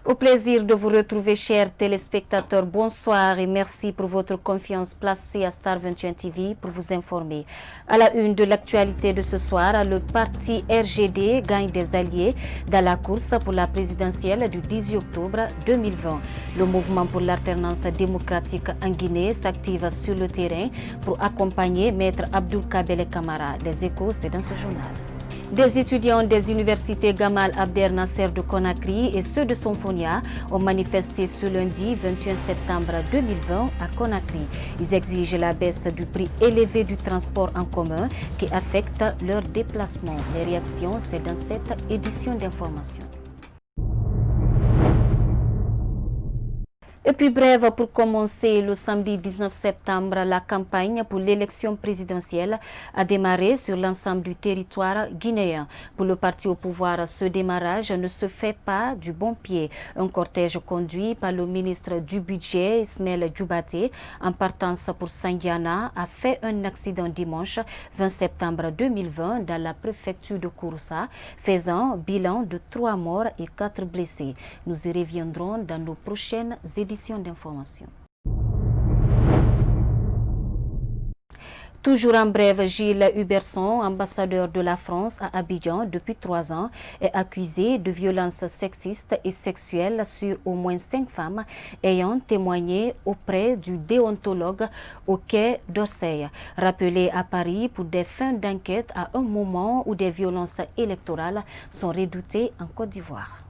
Au plaisir de vous retrouver, chers téléspectateurs. Bonsoir et merci pour votre confiance placée à Star 21 TV pour vous informer. À la une de l'actualité de ce soir, le parti RGD gagne des alliés dans la course pour la présidentielle du 18 octobre 2020. Le mouvement pour l'alternance démocratique en Guinée s'active sur le terrain pour accompagner Maître Abdoul Kabele Camara. Les échos, c'est dans ce journal. Des étudiants des universités Gamal Abdel Nasser de Conakry et ceux de Sonfonia ont manifesté ce lundi 21 septembre 2020 à Conakry. Ils exigent la baisse du prix élevé du transport en commun qui affecte leur déplacement. Les réactions, c'est dans cette édition d'information. Et puis bref, pour commencer, le samedi 19 septembre, la campagne pour l'élection présidentielle a démarré sur l'ensemble du territoire guinéen. Pour le parti au pouvoir, ce démarrage ne se fait pas du bon pied. Un cortège conduit par le ministre du Budget, Ismaël Djoubaté, en partance pour Sandiana, a fait un accident dimanche 20 septembre 2020 dans la préfecture de Kouroussa, faisant bilan de 3 morts et 4 blessés. Nous y reviendrons dans nos prochaines éditions d'information. Toujours en bref, Gilles Huberson, ambassadeur de la France à Abidjan depuis 3 ans, est accusé de violences sexistes et sexuelles sur au moins 5 femmes ayant témoigné auprès du déontologue au quai d'Orsay. Rappelé à Paris pour des fins d'enquête à un moment où des violences électorales sont redoutées en Côte d'Ivoire.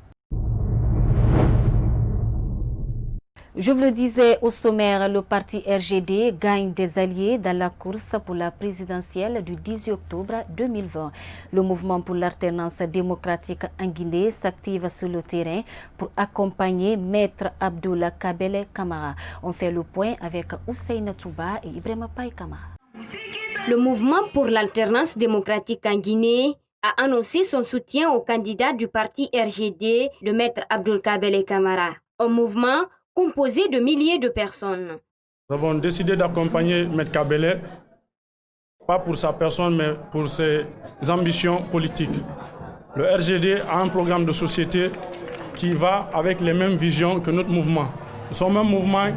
Je vous le disais au sommaire, le parti RGD gagne des alliés dans la course pour la présidentielle du 18 octobre 2020. Le mouvement pour l'alternance démocratique en Guinée s'active sur le terrain pour accompagner Maître Abdoul Kabele Camara. On fait le point avec Hussein Touba et Ibrahima Paye Camara. Le mouvement pour l'alternance démocratique en Guinée a annoncé son soutien au candidat du parti RGD, le Maître Abdoul Kabele Camara. Un mouvement composé de milliers de personnes. Nous avons décidé d'accompagner M. Kabele, pas pour sa personne, mais pour ses ambitions politiques. Le RGD a un programme de société qui va avec les mêmes visions que notre mouvement. Nous sommes un mouvement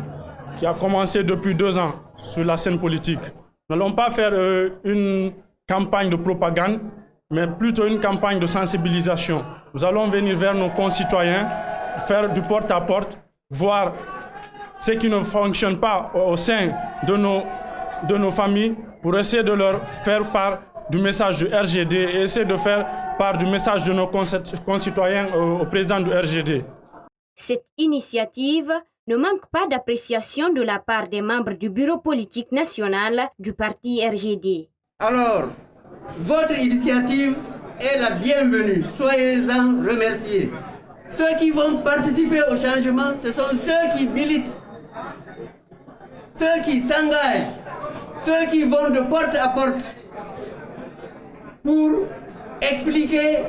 qui a commencé depuis 2 ans sur la scène politique. Nous n'allons pas faire une campagne de propagande, mais plutôt une campagne de sensibilisation. Nous allons venir vers nos concitoyens, faire du porte-à-porte, voir ce qui ne fonctionne pas au sein de nos familles pour essayer de leur faire part du message du RGD et essayer de faire part du message de nos concitoyens au président du RGD. Cette initiative ne manque pas d'appréciation de la part des membres du bureau politique national du parti RGD. Alors, votre initiative est la bienvenue. Soyez-en remerciés. Ceux qui vont participer au changement, ce sont ceux qui militent, ceux qui s'engagent, ceux qui vont de porte à porte pour expliquer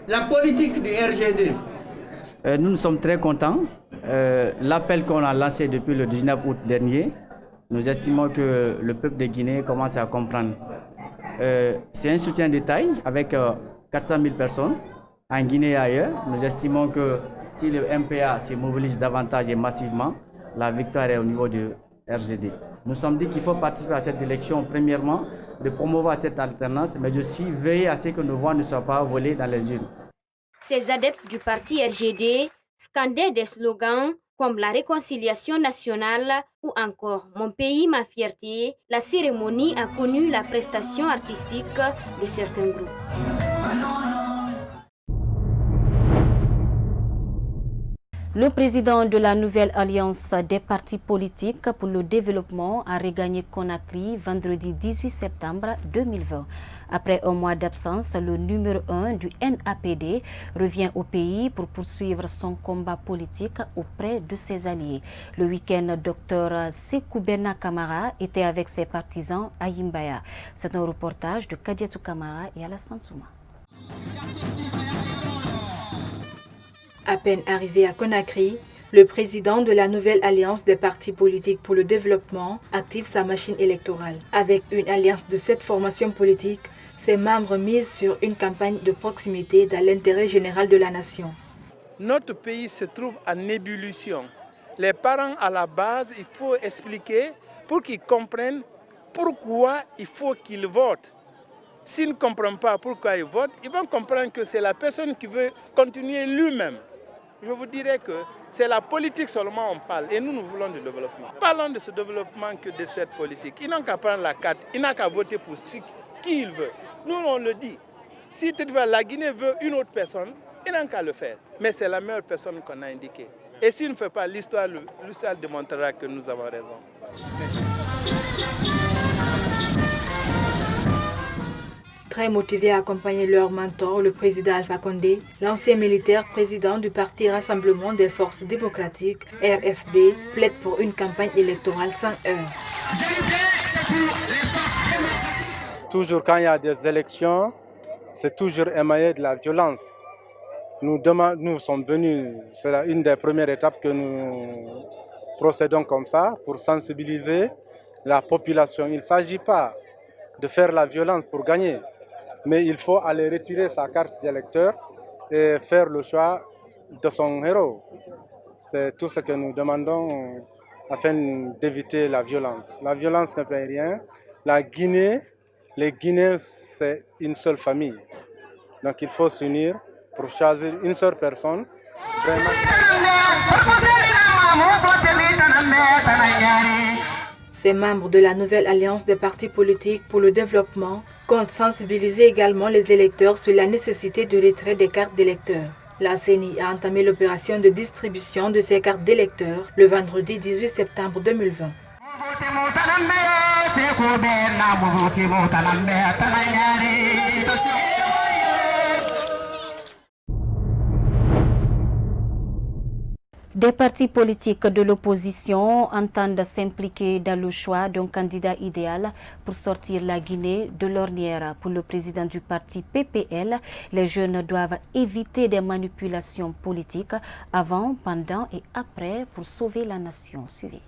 la politique du RGD. Nous sommes très contents. L'appel qu'on a lancé depuis le 19 août dernier, nous estimons que le peuple de Guinée commence à comprendre. C'est un soutien de taille avec 400 000 personnes. En Guinée et ailleurs, nous estimons que si le MPA se mobilise davantage et massivement, la victoire est au niveau du RGD. Nous sommes dit qu'il faut participer à cette élection, premièrement, de promouvoir cette alternance, mais aussi veiller à ce que nos voix ne soient pas volées dans les urnes. Ces adeptes du parti RGD scandaient des slogans comme la réconciliation nationale ou encore « Mon pays, ma fierté ». La cérémonie a connu la prestation artistique de certains groupes. Le président de la nouvelle alliance des partis politiques pour le développement a regagné Conakry vendredi 18 septembre 2020. Après un mois d'absence, le numéro 1 du NAPD revient au pays pour poursuivre son combat politique auprès de ses alliés. Le week-end, Dr Sekoubena Camara était avec ses partisans à Yimbaya. C'est un reportage de Kadiatou Camara et Alassane Souma. À peine arrivé à Conakry, le président de la nouvelle alliance des partis politiques pour le développement active sa machine électorale. Avec une alliance de 7 formations politiques, ses membres misent sur une campagne de proximité dans l'intérêt général de la nation. Notre pays se trouve en ébullition. Les parents à la base, il faut expliquer pour qu'ils comprennent pourquoi il faut qu'ils votent. S'ils ne comprennent pas pourquoi ils votent, ils vont comprendre que c'est la personne qui veut continuer lui-même. Je vous dirais que c'est la politique seulement on parle et nous voulons du développement. Parlons de ce développement que de cette politique. Ils n'ont qu'à prendre la carte, ils n'ont qu'à voter pour qui ils veulent. Nous on le dit. Si toutefois la Guinée veut une autre personne, ils n'ont qu'à le faire. Mais c'est la meilleure personne qu'on a indiquée. Et s'il ne fait pas, l'histoire démontrera que nous avons raison. Très motivés à accompagner leur mentor, le président Alpha Condé, l'ancien militaire président du Parti Rassemblement des Forces Démocratiques, RFD, plaide pour une campagne électorale sans heurts. Toujours quand il y a des élections, c'est toujours émaillé de la violence. Nous sommes venus, c'est une des premières étapes que nous procédons comme ça pour sensibiliser la population. Il ne s'agit pas de faire la violence pour gagner, mais il faut aller retirer sa carte d'électeur et faire le choix de son héros. C'est tout ce que nous demandons afin d'éviter la violence. La violence ne paye rien. Les Guinéens, c'est une seule famille. Donc il faut s'unir pour choisir une seule personne. Ces membres de la nouvelle alliance des partis politiques pour le développement comptent sensibiliser également les électeurs sur la nécessité de retrait des cartes d'électeurs. La CENI a entamé l'opération de distribution de ces cartes d'électeurs le vendredi 18 septembre 2020. Des partis politiques de l'opposition entendent s'impliquer dans le choix d'un candidat idéal pour sortir la Guinée de l'ornière. Pour le président du parti PPL, les jeunes doivent éviter des manipulations politiques avant, pendant et après pour sauver la nation. Suivez.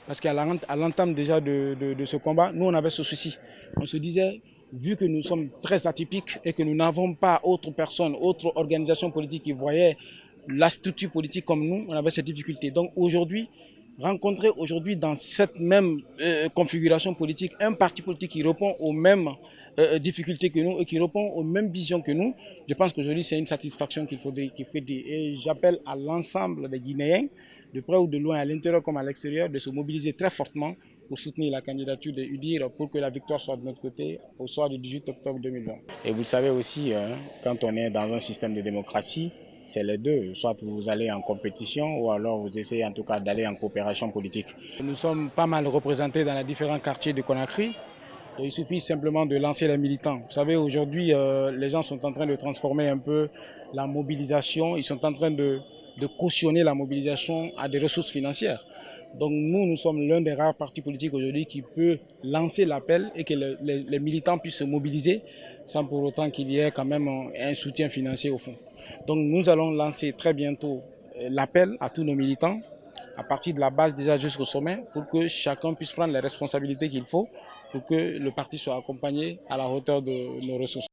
Parce qu'à l'entame déjà de ce combat, nous on avait ce souci. On se disait, vu que nous sommes très atypiques et que nous n'avons pas autre personne, autre organisation politique qui voyait la structure politique comme nous, on avait cette difficulté. Donc aujourd'hui, rencontrer aujourd'hui dans cette même configuration politique un parti politique qui répond aux mêmes difficultés que nous et qui répond aux mêmes visions que nous, je pense qu'aujourd'hui c'est une satisfaction qu'il faut dire. Et j'appelle à l'ensemble des Guinéens, de près ou de loin, à l'intérieur comme à l'extérieur, de se mobiliser très fortement pour soutenir la candidature de UDIR pour que la victoire soit de notre côté au soir du 18 octobre 2020. Et vous savez aussi, quand on est dans un système de démocratie, c'est les deux, soit vous allez en compétition ou alors vous essayez en tout cas d'aller en coopération politique. Nous sommes pas mal représentés dans les différents quartiers de Conakry. Il suffit simplement de lancer les militants. Vous savez, aujourd'hui, les gens sont en train de transformer un peu la mobilisation. Ils sont en train de cautionner la mobilisation à des ressources financières. Donc nous sommes l'un des rares partis politiques aujourd'hui qui peut lancer l'appel et que les militants puissent se mobiliser sans pour autant qu'il y ait quand même un soutien financier au fond. Donc nous allons lancer très bientôt l'appel à tous nos militants, à partir de la base déjà jusqu'au sommet, pour que chacun puisse prendre les responsabilités qu'il faut pour que le parti soit accompagné à la hauteur de nos ressources.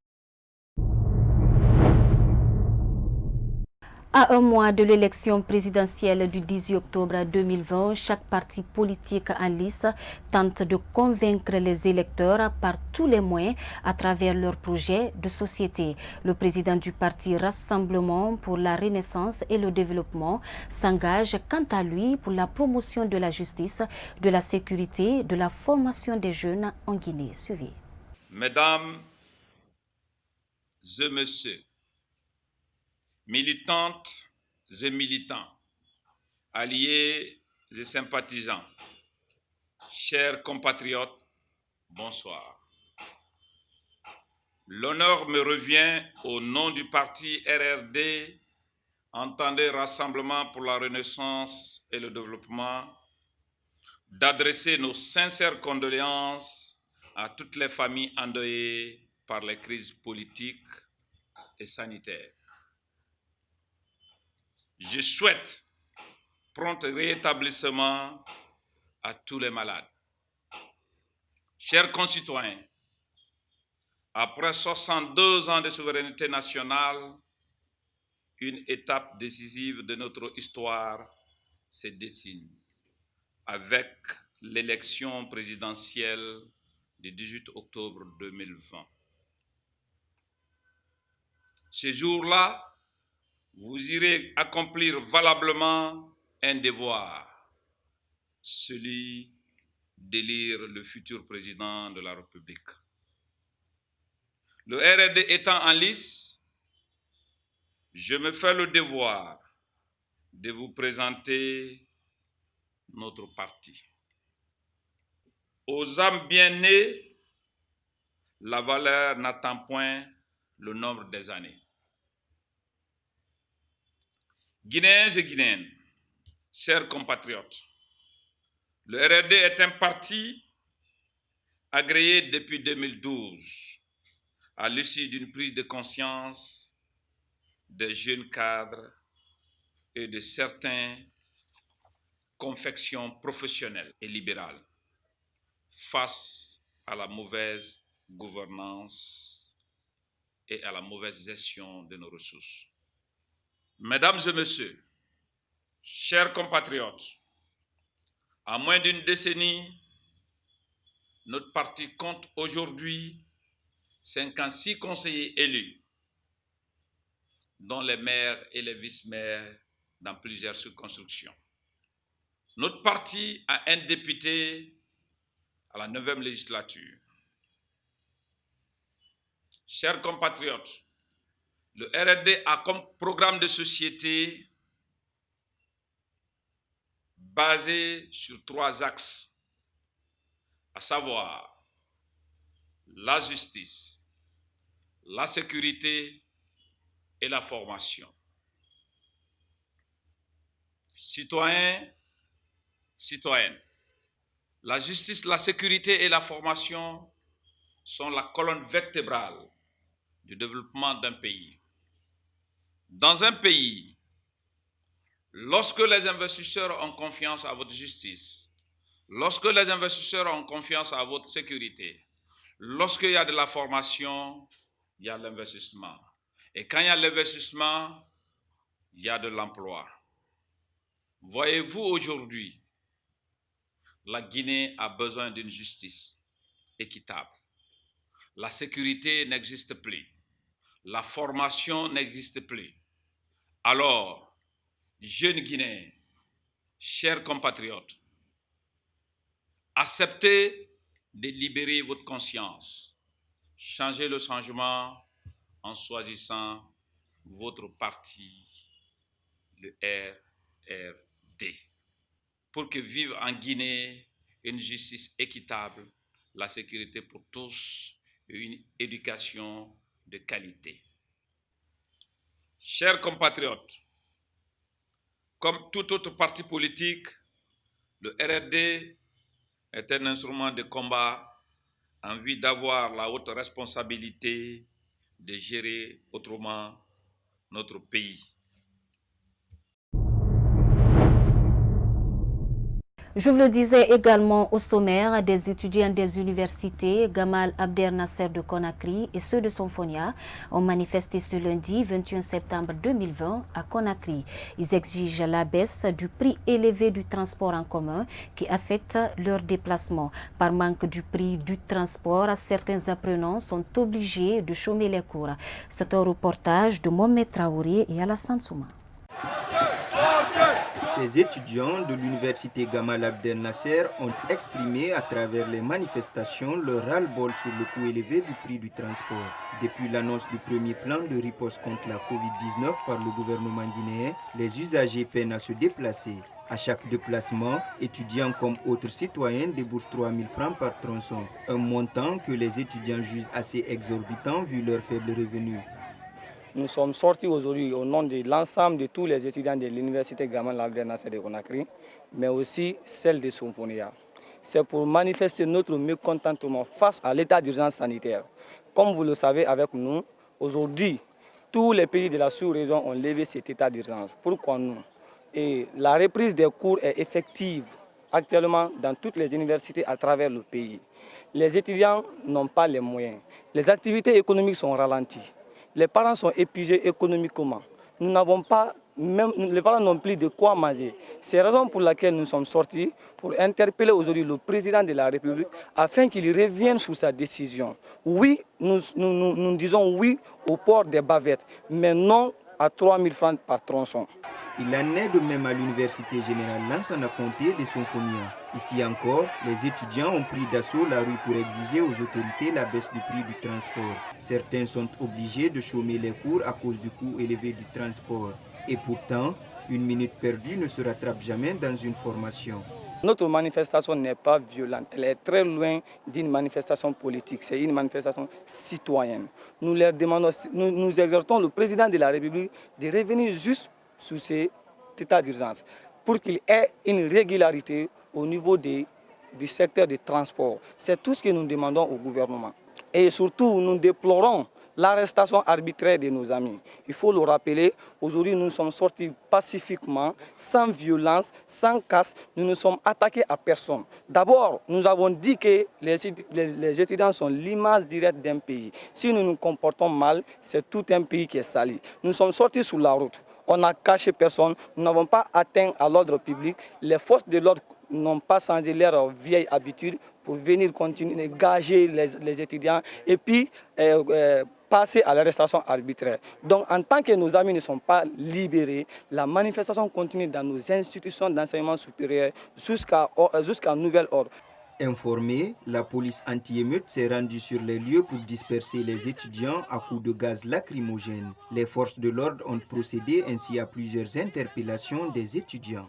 À un mois de l'élection présidentielle du 18 octobre 2020, chaque parti politique en lice tente de convaincre les électeurs par tous les moyens à travers leurs projets de société. Le président du parti Rassemblement pour la Renaissance et le Développement s'engage quant à lui pour la promotion de la justice, de la sécurité, de la formation des jeunes en Guinée. Suivez. Mesdames et messieurs, militantes et militants, alliés et sympathisants, chers compatriotes, bonsoir. L'honneur me revient au nom du parti RRD, entendez Rassemblement pour la Renaissance et le Développement, d'adresser nos sincères condoléances à toutes les familles endeuillées par les crises politiques et sanitaires. Je souhaite prompt rétablissement à tous les malades. Chers concitoyens, après 62 ans de souveraineté nationale, une étape décisive de notre histoire se dessine avec l'élection présidentielle du 18 octobre 2020. Ce jour-là, vous irez accomplir valablement un devoir, celui d'élire le futur président de la République. Le RRD étant en lice, je me fais le devoir de vous présenter notre parti. Aux âmes bien nées, la valeur n'attend point le nombre des années. Guinéens et Guinéennes, chers compatriotes, le RRD est un parti agréé depuis 2012 à l'issue d'une prise de conscience des jeunes cadres et de certaines confections professionnelles et libérales face à la mauvaise gouvernance et à la mauvaise gestion de nos ressources. Mesdames et messieurs, chers compatriotes, à moins d'une décennie, notre parti compte aujourd'hui 56 conseillers élus, dont les maires et les vice-maires dans plusieurs circonscriptions. Notre parti a un député à la 9e législature. Chers compatriotes, le RRD a comme programme de société basé sur 3 axes, à savoir la justice, la sécurité et la formation. Citoyens, citoyennes, la justice, la sécurité et la formation sont la colonne vertébrale du développement d'un pays. Dans un pays, lorsque les investisseurs ont confiance à votre justice, lorsque les investisseurs ont confiance à votre sécurité, lorsqu'il y a de la formation, il y a l'investissement. Et quand il y a l'investissement, il y a de l'emploi. Voyez-vous, aujourd'hui, la Guinée a besoin d'une justice équitable. La sécurité n'existe plus. La formation n'existe plus. Alors, jeunes Guinéens, chers compatriotes, acceptez de libérer votre conscience. Changez le changement en choisissant votre parti, le RRD, pour que vive en Guinée une justice équitable, la sécurité pour tous et une éducation de qualité. Chers compatriotes, comme tout autre parti politique, le RRD est un instrument de combat en vue d'avoir la haute responsabilité de gérer autrement notre pays. Je vous le disais également au sommaire, des étudiants des universités Gamal Abdel Nasser de Conakry et ceux de Sonfonia ont manifesté ce lundi 21 septembre 2020 à Conakry. Ils exigent la baisse du prix élevé du transport en commun qui affecte leur déplacement. Par manque du prix du transport, certains apprenants sont obligés de chômer les cours. C'est un reportage de Mohamed Traoré et Alassane Souma. Ces étudiants de l'université Gamal Abdel Nasser ont exprimé à travers les manifestations leur ras-le-bol sur le coût élevé du prix du transport. Depuis l'annonce du premier plan de riposte contre la Covid-19 par le gouvernement guinéen, les usagers peinent à se déplacer. À chaque déplacement, étudiants comme autres citoyens déboursent 3 000 francs par tronçon, un montant que les étudiants jugent assez exorbitant vu leurs faibles revenus. Nous sommes sortis aujourd'hui au nom de l'ensemble de tous les étudiants de l'université Gamal Abdel Nasser de Conakry, mais aussi celle de Sonfonia. C'est pour manifester notre mécontentement face à l'état d'urgence sanitaire. Comme vous le savez avec nous, aujourd'hui, tous les pays de la sous-région ont levé cet état d'urgence. Pourquoi nous? Et la reprise des cours est effective actuellement dans toutes les universités à travers le pays. Les étudiants n'ont pas les moyens. Les activités économiques sont ralenties. Les parents sont épuisés économiquement. nous n'avons pas, même les parents n'ont plus de quoi manger. C'est la raison pour laquelle nous sommes sortis pour interpeller aujourd'hui le président de la République afin qu'il revienne sur sa décision. Oui, nous disons oui au port des bavettes, mais non à 3 000 francs par tronçon. Il en est de même à l'Université Générale Lansana Conté de Symphonia. Ici encore, les étudiants ont pris d'assaut la rue pour exiger aux autorités la baisse du prix du transport. Certains sont obligés de chômer les cours à cause du coût élevé du transport. Et pourtant, une minute perdue ne se rattrape jamais dans une formation. Notre manifestation n'est pas violente, elle est très loin d'une manifestation politique, c'est une manifestation citoyenne. Nous leur demandons, nous exhortons le président de la République de revenir juste sur cet état d'urgence pour qu'il ait une régularité au niveau du secteur des transports. C'est tout ce que nous demandons au gouvernement. Et surtout, nous déplorons l'arrestation arbitraire de nos amis. Il faut le rappeler, aujourd'hui nous sommes sortis pacifiquement, sans violence, sans casse, nous ne sommes attaqués à personne. D'abord, nous avons dit que les étudiants sont l'image directe d'un pays. Si nous nous comportons mal, c'est tout un pays qui est sali. Nous sommes sortis sur la route, on n'a caché personne, nous n'avons pas atteint à l'ordre public. Les forces de l'ordre n'ont pas changé leur vieille habitude pour venir continuer, gager les étudiants et puis passer à l'arrestation arbitraire. Donc en tant que nos amis ne sont pas libérés, la manifestation continue dans nos institutions d'enseignement supérieur jusqu'à nouvel ordre. Informée, la police anti-émeute s'est rendue sur les lieux pour disperser les étudiants à coups de gaz lacrymogène. Les forces de l'ordre ont procédé ainsi à plusieurs interpellations des étudiants.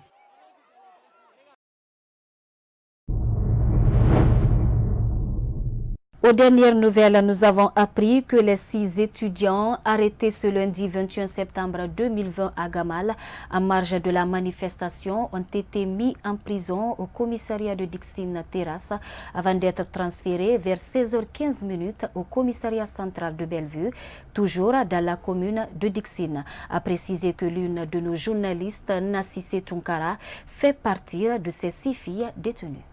Aux dernières nouvelles, nous avons appris que les 6 étudiants arrêtés ce lundi 21 septembre 2020 à Gamal, en marge de la manifestation, ont été mis en prison au commissariat de Dixine Terrasse avant d'être transférés vers 16h15 au commissariat central de Bellevue, toujours dans la commune de Dixine. A précisé que l'une de nos journalistes, Nassissé Tunkara, fait partie de ces 6 filles détenues.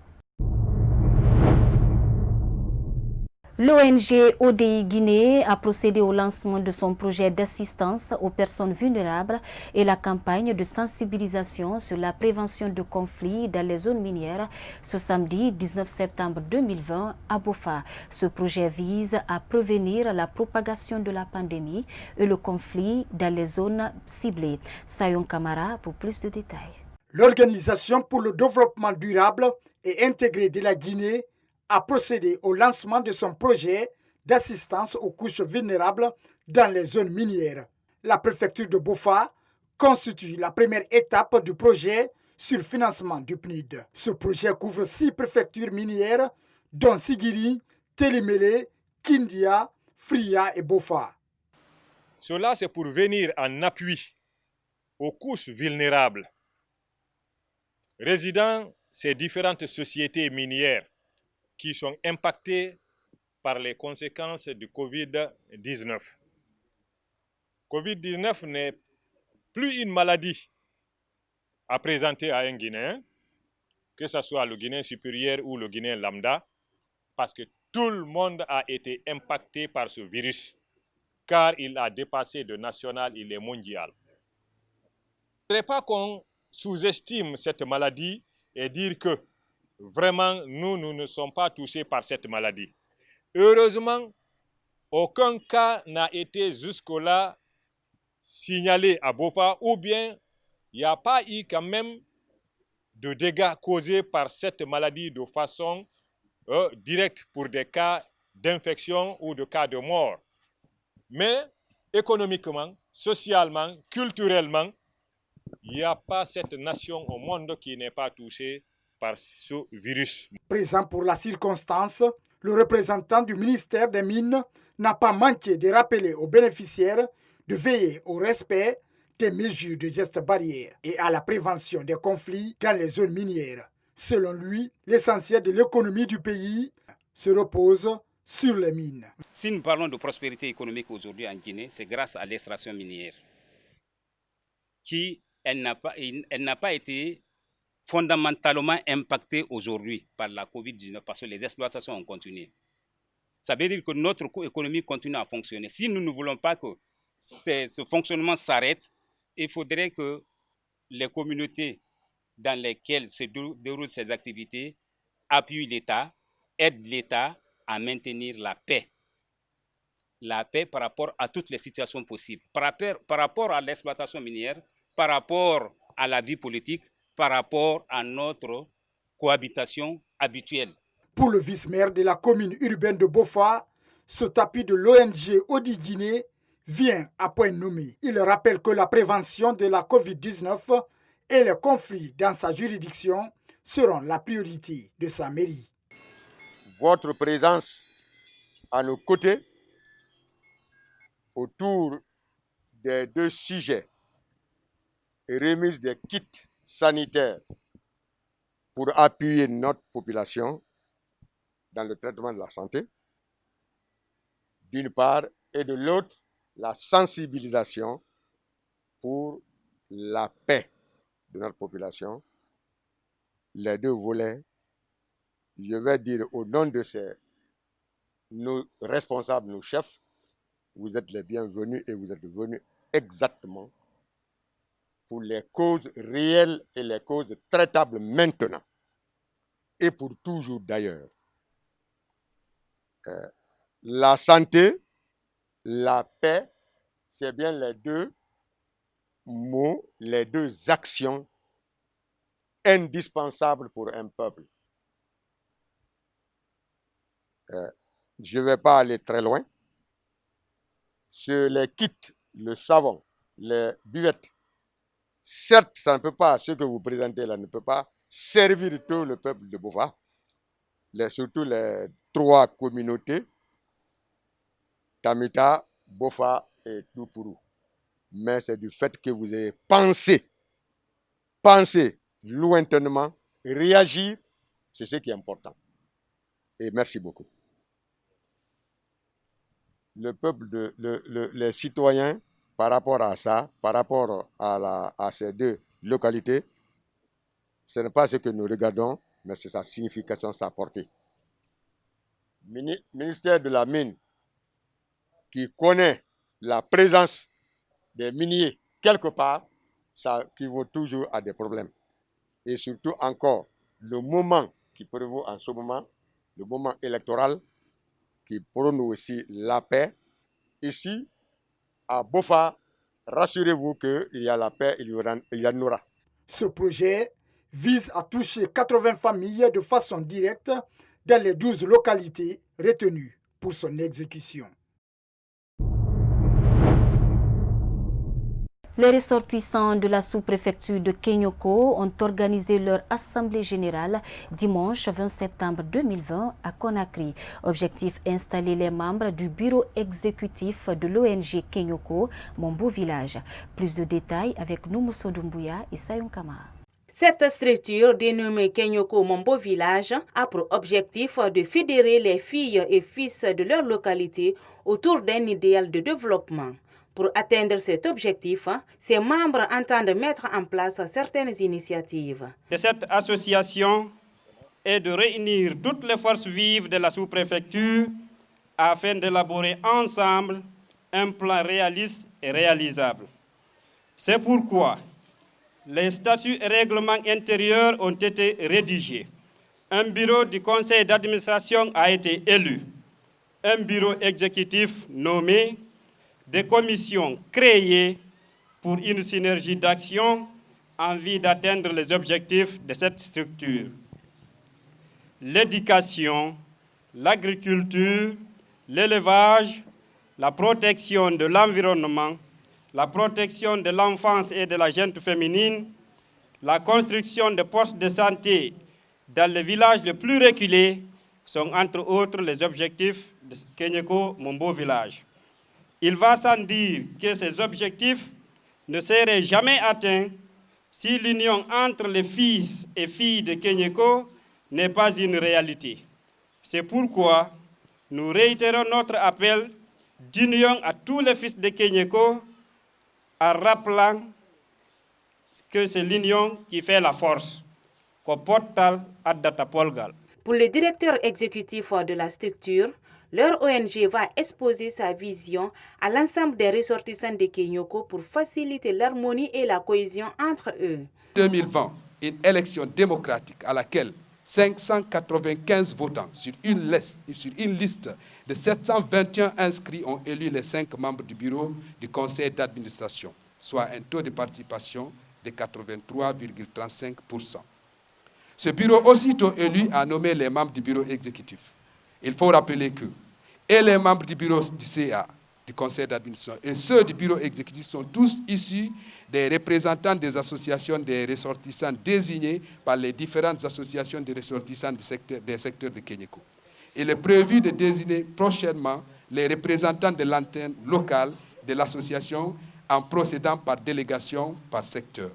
L'ONG ODI Guinée a procédé au lancement de son projet d'assistance aux personnes vulnérables et la campagne de sensibilisation sur la prévention de conflits dans les zones minières ce samedi 19 septembre 2020 à Bofa. Ce projet vise à prévenir la propagation de la pandémie et le conflit dans les zones ciblées. Sayon Kamara pour plus de détails. L'Organisation pour le développement durable et intégré de la Guinée a procédé au lancement de son projet d'assistance aux couches vulnérables dans les zones minières. La préfecture de Bofa constitue la première étape du projet sur financement du PNID. Ce projet couvre 6 préfectures minières, dont Sigiri, Télémélé, Kindia, Fria et Bofa. Cela, c'est pour venir en appui aux couches vulnérables résidant ces différentes sociétés minières qui sont impactés par les conséquences du Covid-19. Covid-19 n'est plus une maladie à présenter à un Guinéen, que ce soit le Guinéen supérieur ou le Guinéen lambda, parce que tout le monde a été impacté par ce virus, car il a dépassé de national, il est mondial. Il ne faudrait pas qu'on sous-estime cette maladie et dire que vraiment, nous ne sommes pas touchés par cette maladie. Heureusement, aucun cas n'a été jusque-là signalé à Bofa, ou bien il n'y a pas eu quand même de dégâts causés par cette maladie de façon directe pour des cas d'infection ou de cas de mort. Mais économiquement, socialement, culturellement, il n'y a pas cette nation au monde qui n'est pas touchée par ce virus. Présent pour la circonstance, le représentant du ministère des Mines n'a pas manqué de rappeler aux bénéficiaires de veiller au respect des mesures de gestes barrières et à la prévention des conflits dans les zones minières. Selon lui, l'essentiel de l'économie du pays se repose sur les mines. Si nous parlons de prospérité économique aujourd'hui en Guinée, c'est grâce à l'extraction minière elle n'a pas été fondamentalement impacté aujourd'hui par la Covid-19 parce que les exploitations ont continué. Ça veut dire que notre économie continue à fonctionner. Si nous ne voulons pas que ce fonctionnement s'arrête, il faudrait que les communautés dans lesquelles se déroulent ces activités appuient l'État, aident l'État à maintenir la paix. La paix par rapport à toutes les situations possibles, par rapport à l'exploitation minière, par rapport à la vie politique, par rapport à notre cohabitation habituelle. Pour le vice-maire de la commune urbaine de Bofa, ce tapis de l'ONG Audi Guinée vient à point nommé. Il rappelle que la prévention de la COVID-19 et les conflits dans sa juridiction seront la priorité de sa mairie. Votre présence à nos côtés autour des 2 sujets et remise des kits sanitaires pour appuyer notre population dans le traitement de la santé, d'une part, et de l'autre, la sensibilisation pour la paix de notre population. Les 2 volets, je vais dire au nom de nos responsables, nos chefs, vous êtes les bienvenus et vous êtes venus exactement pour les causes réelles et les causes traitables maintenant et pour toujours d'ailleurs. La santé, la paix, c'est bien les 2 mots, les 2 actions indispensables pour un peuple. Je ne vais pas aller très loin. Sur les kits, le savon, les buvettes, certes, ça ne peut pas, ce que vous présentez là, ne peut pas servir tout le peuple de Bofa, surtout les 3 communautés, Tamita, Bofa et Dupuru. Mais c'est du fait que vous avez pensé lointainement, réagir, c'est ce qui est important. Et merci beaucoup. Le peuple, les citoyens, par rapport à ça, par rapport à ces 2 localités, ce n'est pas ce que nous regardons, mais c'est sa signification, sa portée. Ministère de la Mine, qui connaît la présence des miniers quelque part, ça équivaut toujours à des problèmes. Et surtout encore, le moment qui prévaut en ce moment, le moment électoral, qui prône aussi la paix. Ici, à Bofa, rassurez-vous qu'il y a la paix, il y en aura. Ce projet vise à toucher 80 familles de façon directe dans les 12 localités retenues pour son exécution. Les ressortissants de la sous-préfecture de Kenyoko ont organisé leur assemblée générale dimanche 20 septembre 2020 à Conakry. Objectif, installer les membres du bureau exécutif de l'ONG Kenyoko, Mon Beau Village. Plus de détails avec Noumousso Doumbouya et Sayoun Kamara. Cette structure dénommée Kenyoko Mon Beau Village a pour objectif de fédérer les filles et fils de leur localité autour d'un idéal de développement. Pour atteindre cet objectif, ses membres entendent mettre en place certaines initiatives. Cette association est de réunir toutes les forces vives de la sous-préfecture afin d'élaborer ensemble un plan réaliste et réalisable. C'est pourquoi les statuts et règlements intérieurs ont été rédigés. Un bureau du conseil d'administration a été élu. Un bureau exécutif nommé, des commissions créées pour une synergie d'action en vue d'atteindre les objectifs de cette structure. L'éducation, l'agriculture, l'élevage, la protection de l'environnement, la protection de l'enfance et de la gente féminine, la construction de postes de santé dans les villages les plus reculés sont entre autres les objectifs de Kenyoko Mon Beau Village. Il va sans dire que ces objectifs ne seraient jamais atteints si l'union entre les fils et filles de Kenyoko n'est pas une réalité. C'est pourquoi nous réitérons notre appel d'union à tous les fils de Kenyoko en rappelant que c'est l'union qui fait la force. Pour le directeur exécutif de la structure, Leur ONG va exposer sa vision à l'ensemble des ressortissants de Kenyoko pour faciliter l'harmonie et la cohésion entre eux. 2020, une élection démocratique à laquelle 595 votants sur une liste de 721 inscrits ont élu les 5 membres du bureau du conseil d'administration, soit un taux de participation de 83,35%. Ce bureau aussitôt élu a nommé les membres du bureau exécutif. Il faut rappeler que et les membres du bureau du CA, du conseil d'administration, et ceux du bureau exécutif sont tous issus des représentants des associations des ressortissants désignés par les différentes associations des ressortissants des secteurs de Kenyoko. Il est prévu de désigner prochainement les représentants de l'antenne locale de l'association en procédant par délégation par secteur.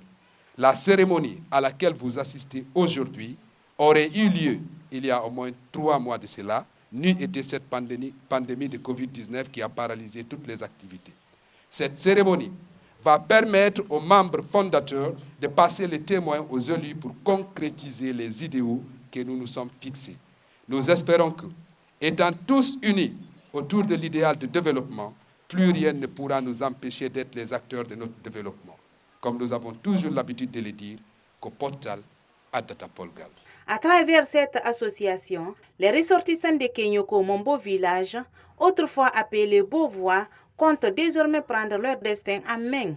La cérémonie à laquelle vous assistez aujourd'hui aurait eu lieu il y a au moins 3 mois de cela, n'eût été cette pandémie de Covid-19 qui a paralysé toutes les activités. Cette cérémonie va permettre aux membres fondateurs de passer les témoins aux élus pour concrétiser les idéaux que nous nous sommes fixés. Nous espérons que, étant tous unis autour de l'idéal de développement, plus rien ne pourra nous empêcher d'être les acteurs de notre développement. Comme nous avons toujours l'habitude de le dire, qu'au portal à Datapolgal. À travers cette association, les ressortissants de Kenyoko Mombo Village, autrefois appelés Beauvois, comptent désormais prendre leur destin en main.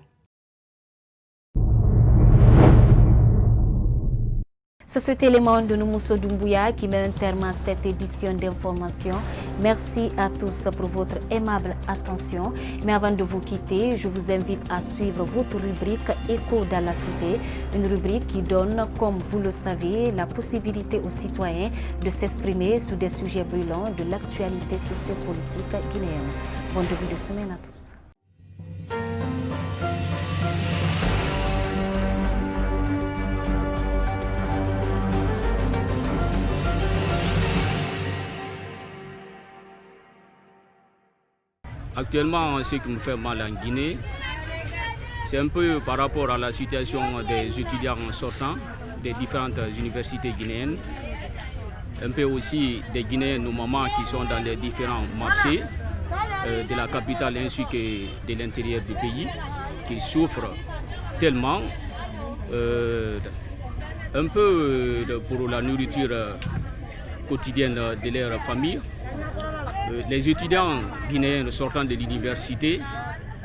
C'est cet élément de Noumousso Doumbouya qui met un terme à cette édition d'information. Merci à tous pour votre aimable attention. Mais avant de vous quitter, je vous invite à suivre votre rubrique Écho dans la cité, une rubrique qui donne, comme vous le savez, la possibilité aux citoyens de s'exprimer sur des sujets brûlants de l'actualité sociopolitique guinéenne. Bon début de semaine à tous. Actuellement, ce qui me fait mal en Guinée, c'est un peu par rapport à la situation des étudiants sortants des différentes universités guinéennes, un peu aussi des Guinéens, nos mamans qui sont dans les différents marchés de la capitale ainsi que de l'intérieur du pays, qui souffrent tellement, un peu pour la nourriture quotidienne de leur famille. Les étudiants guinéens sortant de l'université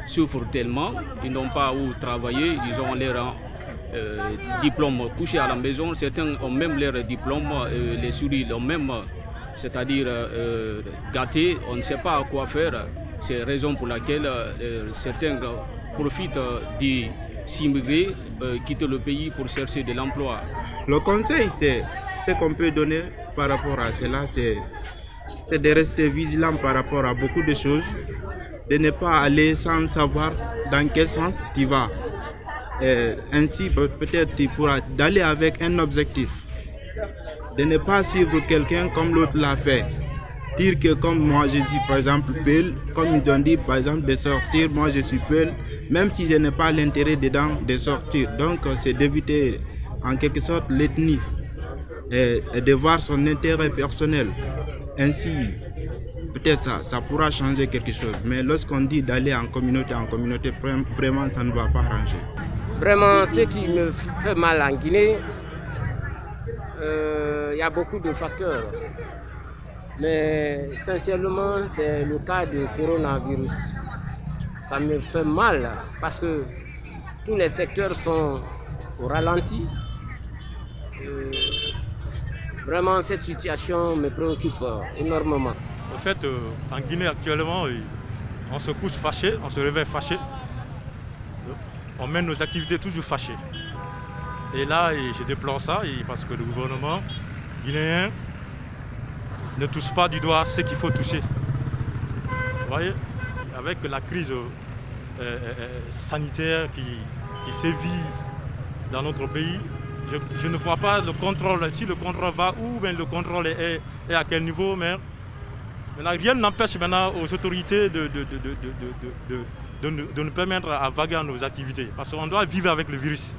souffrent tellement, ils n'ont pas où travailler, ils ont leur diplôme couché à la maison, certains ont même leur diplôme, les souris l'ont même, c'est-à-dire gâté, on ne sait pas à quoi faire. C'est la raison pour laquelle certains profitent d'immigrer, quitter le pays pour chercher de l'emploi. Le conseil, c'est ce qu'on peut donner par rapport à cela, c'est de rester vigilant par rapport à beaucoup de choses, de ne pas aller sans savoir dans quel sens tu vas. Ainsi, peut-être tu pourras d'aller avec un objectif, de ne pas suivre quelqu'un comme l'autre l'a fait. Dire que comme moi je suis par exemple Peul, comme ils ont dit par exemple de sortir, moi je suis Peul, même si je n'ai pas l'intérêt dedans de sortir. Donc c'est d'éviter en quelque sorte l'ethnie et de voir son intérêt personnel. Ainsi, peut-être ça pourra changer quelque chose. Mais lorsqu'on dit d'aller en communauté, vraiment, ça ne va pas arranger. Vraiment, ce qui me fait mal en Guinée, il y a beaucoup de facteurs. Mais sincèrement, c'est le cas du coronavirus. Ça me fait mal parce que tous les secteurs sont au ralenti. Vraiment, cette situation me préoccupe énormément. En fait, en Guinée actuellement, on se couche fâché, on se réveille fâché. On mène nos activités toujours fâchées. Et là, je déplore ça parce que le gouvernement guinéen ne touche pas du doigt ce qu'il faut toucher. Vous voyez, avec la crise sanitaire qui sévit dans notre pays, je ne vois pas le contrôle, si le contrôle va où, mais le contrôle est à quel niveau. Mais maintenant, rien n'empêche maintenant aux autorités de nous permettre à vaguer nos activités. Parce qu'on doit vivre avec le virus.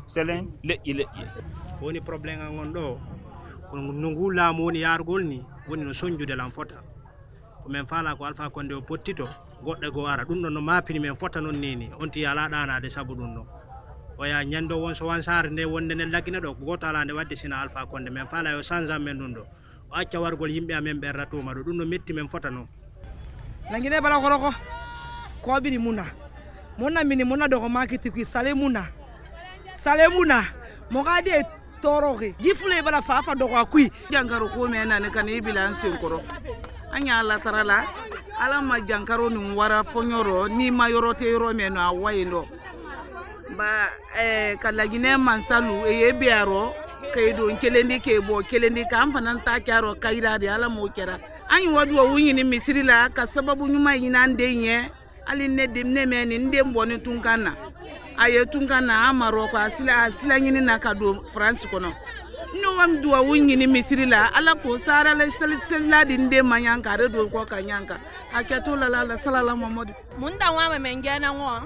selen leƴƴi woni probléme ngon ɗo kono no ngu laamu woni yargol ni woni no soñjude lan fota ko men faala ko Alpha Condé o pottito goɗɗe go ara ɗum ɗon no mapini men fota noon nini on ti yala ɗanade saabu ɗum ɗo o ya ñando won so wan sare nde wonde nden laggine ɗo goto ala nde wadde sina Alpha Condé men faala yo change men ɗum ɗo o acca wargol yimɓe amen ɓerratuma ɗo ɗum no metti men fota noon langine bala koroko ko biri muna mini muna do ko makiti ki sale muna mo gade toroge gifule bala fafa do ko kui jankaro ko mena ne kan bilance koro anya la tarala ala ma jankaro ni wara fonyoro ni mayoro te yoro meno awayendo ba kalagine mansalu e biaro kaydo kelendi ke bo kelendi kam fanan ta kyaro kayra de ala mo kera anyi wadwa wunyini misiri la ka sababu nyuma yina ndenye ali ne demne meni ndem boni tunkana aye tunkana amaro ko asila nyini na kado France kono no wam duwa wunyini misiri la ala ko sara la sala di ndem manyanka de do ko kanyanka haketo la salala Muhammad munda wa mengena ngo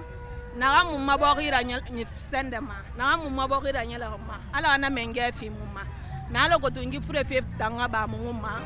na mu mabogira ni sendema na mu mabogira nyela ma ala na menge fi mu ma na lo ko tungi fure fe tanga ba mu ma